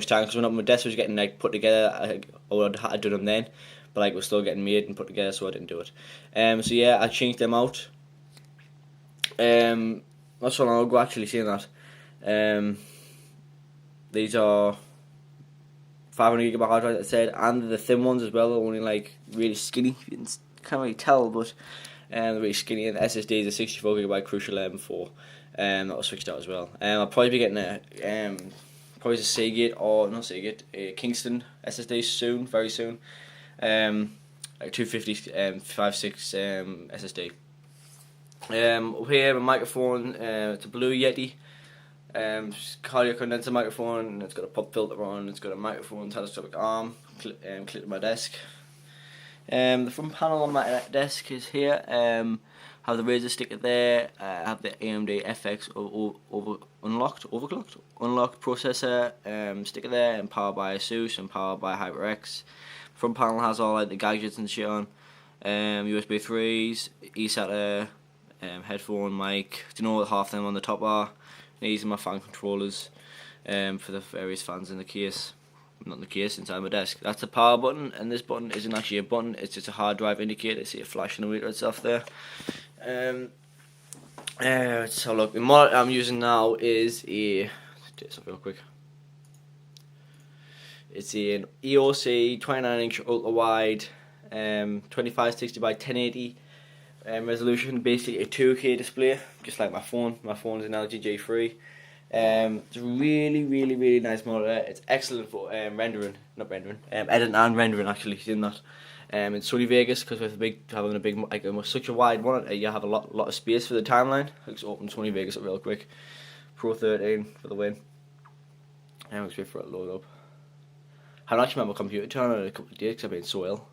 time because when my desk was getting like put together, I would have done them then, but like it was still getting made and put together, so I didn't do it. So yeah, I changed them out. Not so long ago actually, seeing that. These are 500GB hard drive, as I said, and the thin ones as well. They're only like really skinny. You can't really tell, but they're really skinny. And the SSD is a 64GB Crucial M4. That was switched out as well. I'll probably be getting probably a Seagate or not Seagate, a Kingston SSD soon, very soon. Like 250 5.6 SSD. Up here, my microphone. It's a Blue Yeti. Cardio condenser microphone. It's got a pop filter on. It's got a microphone telescopic arm clipped to my desk. The front panel on my desk is here. Have the Razer sticker there. Have the AMD FX unlocked processor sticker there, and powered by ASUS and powered by HyperX. Front panel has all like the gadgets and shit on. USB 3s, eSATA, headphone, mic. Do you know what half them on the top are? These are my fan controllers for the various fans in the case. Not in the case, inside my desk. That's the power button, and this button isn't actually a button, it's just a hard drive indicator. See it flashing away to itself there. So look, the model I'm using now is a, do something real quick. It's an EOC 29-inch ultra wide 2560 by 1080 resolution, basically a 2K display, just like my phone. My phone is an LG G3. It's a really nice monitor. It's excellent for editing and rendering actually. Seeing that in Sony Vegas, because with having a big like such a wide monitor, you have a lot of space for the timeline. Let's open Sony Vegas up real quick. Pro 13 for the win. Let's wait for it to load up. I haven't actually had my computer turned on in a couple of days because I've been so ill.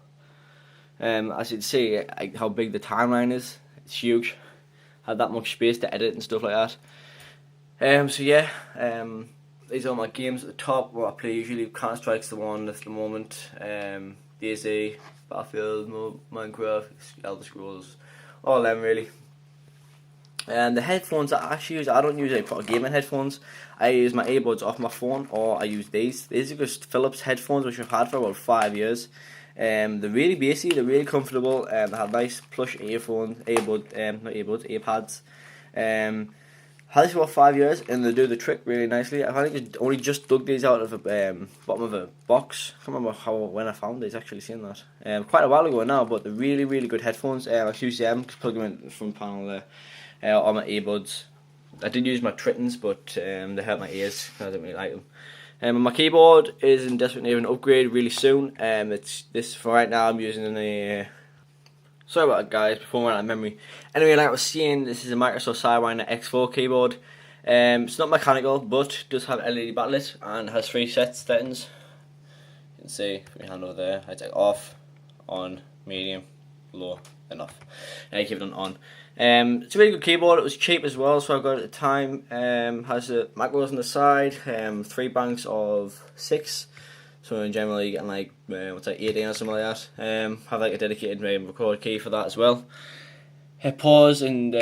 As you can see, how big the timeline is. It's huge. Had that much space to edit and stuff like that. So yeah, these are my games at the top. What I play usually, Counter Strike's the one at the moment. DayZ, Battlefield, Minecraft, Elder Scrolls, all them really. And the headphones I actually use, I don't use any proper gaming headphones. I use my earbuds off my phone, or I use these. These are just Philips headphones, which I've had for about 5 years. They're really bassy, they're really comfortable, they have nice plush earpads. Had this for about 5 years, and they do the trick really nicely. I've only just dug these out of the bottom of a box. I can't remember when I found these, actually seen that. Quite a while ago now, but they're really good headphones. I use them, just plug them in the front panel there, on my earbuds. I did use my Tritons, but they hurt my ears, I didn't really like them. My keyboard is in desperate need of an upgrade really soon. It's this for right now. I'm using a sorry about that, guys. Before I went out of memory. Anyway, like I was saying, this is a Microsoft Sidewinder X4 keyboard. It's not mechanical, but does have LED backlit and has 3 settings. You can see from your hand over there. I take off, on, medium, low, and off. And I keep it on. It's a really good keyboard. It was cheap as well, so I got it at the time. Has the macros on the side, 3 banks of 6. So in general you're getting like 18 or something like that. Have like a dedicated record key for that as well. Pause and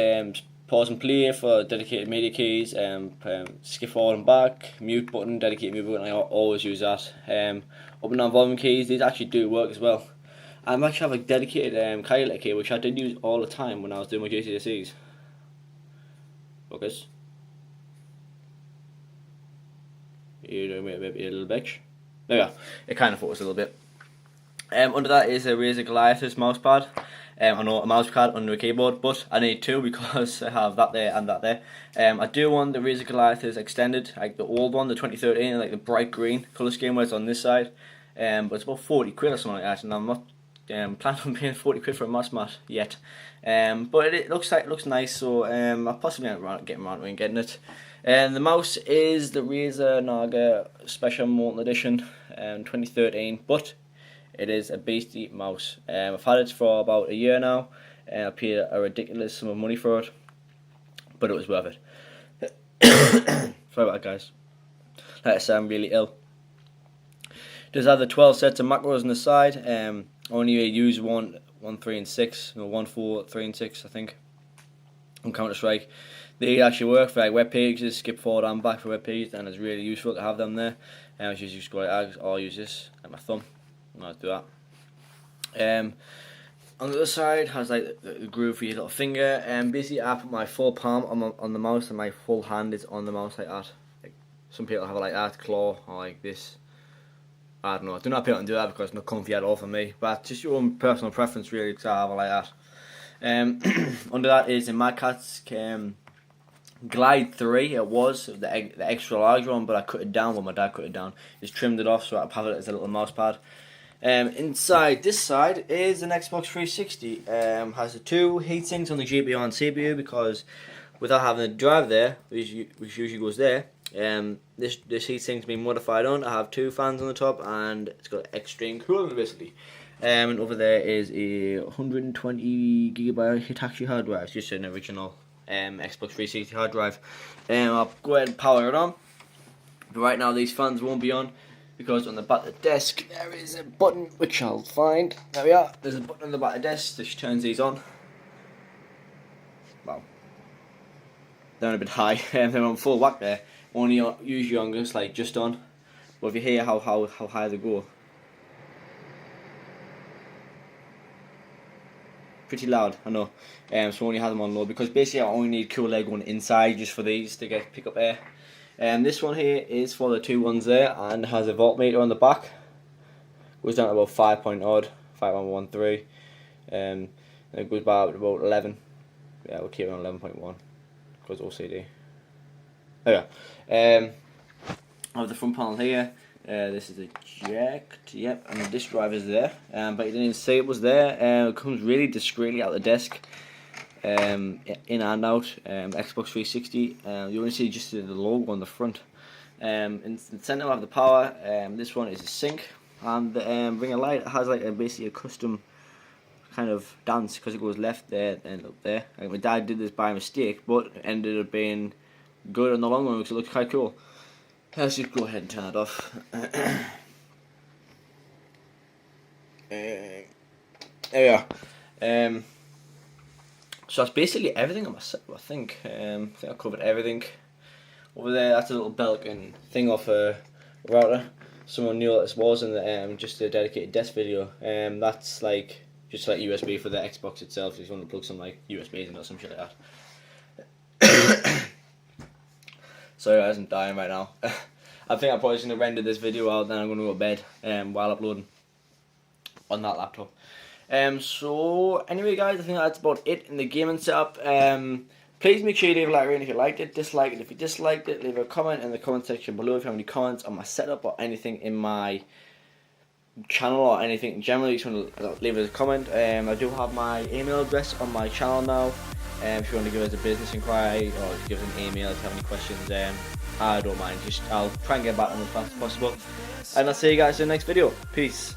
play for dedicated media keys. Skip forward and back. Mute button, dedicated mute button. I always use that. Up and down volume keys. These actually do work as well. I actually have a dedicated calculator key, which I did use all the time when I was doing my GCSEs. Focus. You're doing a little bitch. There we go. It kind of focused a little bit. Under that is a Razer Goliathus mousepad. I know a mousepad under a keyboard, but I need 2 because I have that there and that there. I do want the Razer Goliathus extended, like the old one, the 2013, like the bright green colour scheme where it's on this side. But it's about 40 quid or something like that, and I'm not planning on paying 40 quid for a mouse mat yet. But it looks nice, so I'll possibly get around to getting it. And the mouse is the Razer Naga Special Molten Edition 2013, but it is a beastie mouse. I've had it for about a year now, and I paid a ridiculous sum of money for it, but it was worth it. Sorry about that, guys. Like I said, I'm really ill. Does have the 12 sets of macros on the side. Only use 1, 3, and 6. No, 1, 4, 3, and 6, I think. On Counter Strike, They actually work for like web pages, skip forward and back for web pages, and it's really useful to have them there. I just go like I'll use this at my thumb. I'll do that. On the other side has like the groove for your little finger, and basically I put my full palm on the mouse, and my full hand is on the mouse like that. Like some people have it like that, claw, or like this. I don't know. I do not put it and do that because it's not comfy at all for me. But just your own personal preference really, because I have it like that. Under that is the Mad Catz Glide 3. It was the extra large one, but I cut it down. Well, my dad cut it down. He's trimmed it off, so I have it as a little mouse pad. Inside this side is an Xbox 360. Has the two heatsinks on the GPU and CPU, because without having the drive there, which usually goes there, this heatsink's been modified on. I have two fans on the top, and it's got extreme cooling basically. And over there is a 120GB Hitachi hard drive. It's just an original Xbox 360 hard drive. I'll go ahead and power it on. But right now these fans won't be on, because on the back of the desk there is a button which I'll find. There we are. There's a button on the back of the desk that turns these on. Wow. They're on a bit high. They're on full whack there. Only usually on just like just on. But if you hear how high they go, pretty loud, I know. So I only have them on low, because basically I only need cool air going inside just for these to pick up air. This one here is for the two ones there, and has a voltmeter on the back. Goes down to about 5.13. And it goes by about 11. Yeah, we'll keep it on 11.1 because OCD. There we go. I have the front panel here. This is eject, yep, and this drive is there, but you didn't even say it was there. It comes really discreetly out the desk, in and out. Xbox 360. You only see just the logo on the front. In the center I have the power. This one is a sink, and the ring of light has like basically a custom kind of dance, because it goes left there and up there. Like my dad did this by mistake, but it ended up being good in the long run because it looks quite cool. Let's just go ahead and turn it off. There we are. So that's basically everything on my set, I think. I covered everything. Over there, that's a little Belkin thing off a router. Someone knew what this was in just a dedicated desk video. That's like just like USB for the Xbox itself. If you want to plug some like USBs in or some shit like that. Sorry guys, I'm dying right now. I think I'm probably just going to render this video out, then I'm going to go to bed while uploading on that laptop. So anyway guys, I think that's about it in the gaming setup. Please make sure you leave a like if you liked it, dislike it if you disliked it, leave a comment in the comment section below if you have any comments on my setup or anything in my channel or anything generally. Just want to leave us a comment. I do have my email address on my channel now. If you want to give us a business inquiry or give us an email if you have any questions, I don't mind. I'll try and get back on as fast as possible. And I'll see you guys in the next video. Peace.